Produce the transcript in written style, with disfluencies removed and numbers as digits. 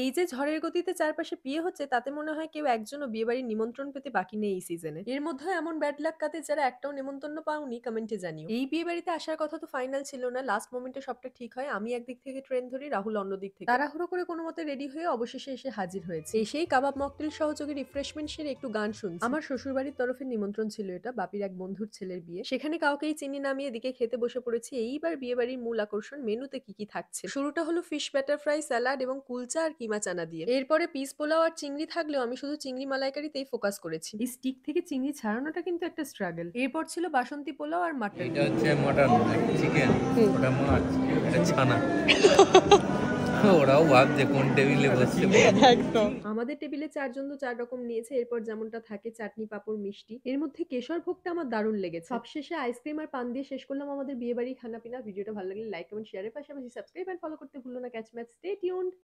এই যে ঝড়ের গতিতে চারপাশে বিয়ে হচ্ছে তাতে মনে হয় কেউ একজনও বিয়েবাড়ির নিমন্ত্রণ পেতে বাকি নেই এই সিজনে। এর মধ্যে এমন ব্যাড লাক কাতে যারা একটাও নিমন্ত্রণ পাওনি কমেন্টে জানিও। এই বিয়েবাড়িতে আসার কথা তো ফাইনাল ছিল না, লাস্ট মোমেন্টে সবটা ঠিক হয়। আমি একদিক থেকে ট্রেন ধরি, রাহুল অন্যদিক থেকে তাড়াহুড়ো করে কোনো মতে রেডি হয়ে অবশেষে এসে হাজির হয়েছে। এসেই কাবাব মকটেল সহযোগী রিফ্রেশমেন্ট সেরে একটু গান শুনছি। আমার শ্বশুরবাড়ির তরফের নিমন্ত্রণ ছিল, এটা বাপির এক বন্ধুর ছেলের বিয়ে। সেখানে কাউকেই চিনি নামিয়ে এদিকে খেতে বসে পড়েছি। এইবার বিয়েবাড়ির মূল আকর্ষণ, মেনুতে কি কি থাকছে। শুরুটা হলো ফিশ ব্যাটার ফ্রাই, স্যালাড এবং কুলচা আর কিমা চানা দিয়ে। এরপরে পিস পোলাও আর চিংড়ি থাকলেও আমি শুধু চিংড়ি মালাইকারিতেই ফোকাস করেছি। এই স্টিক থেকে চিংড়ি ছাড়ানোটা কিন্তু একটা স্ট্রাগল। এরপর ছিল বাসন্তী পোলাও আর মাটন। এটা হচ্ছে মটন, চিকেন, ওটা মাছ, এটা ছানা। ওরাও ভাবছে কোন টেবিলে বসছে। একদম। আমাদের টেবিলে ৪ জন তো ৪ রকম নিয়েছে। এরপর যেমনটা থাকে চাটনি, পাঁপড়, মিষ্টি। এর মধ্যে কেশর ভোগটা আমার দারুণ লেগেছে। সবশেষে আইসক্রিম আর পান দিয়ে শেষ করলাম আমাদের বিয়েবাড়ির খানাপিনা। ভিডিওটা ভালো লাগলে লাইক, কমেন্ট, শেয়ারের পাশাপাশি সাবস্ক্রাইব এন্ড ফলো করতে ভুলো না। Catch match, stay tuned.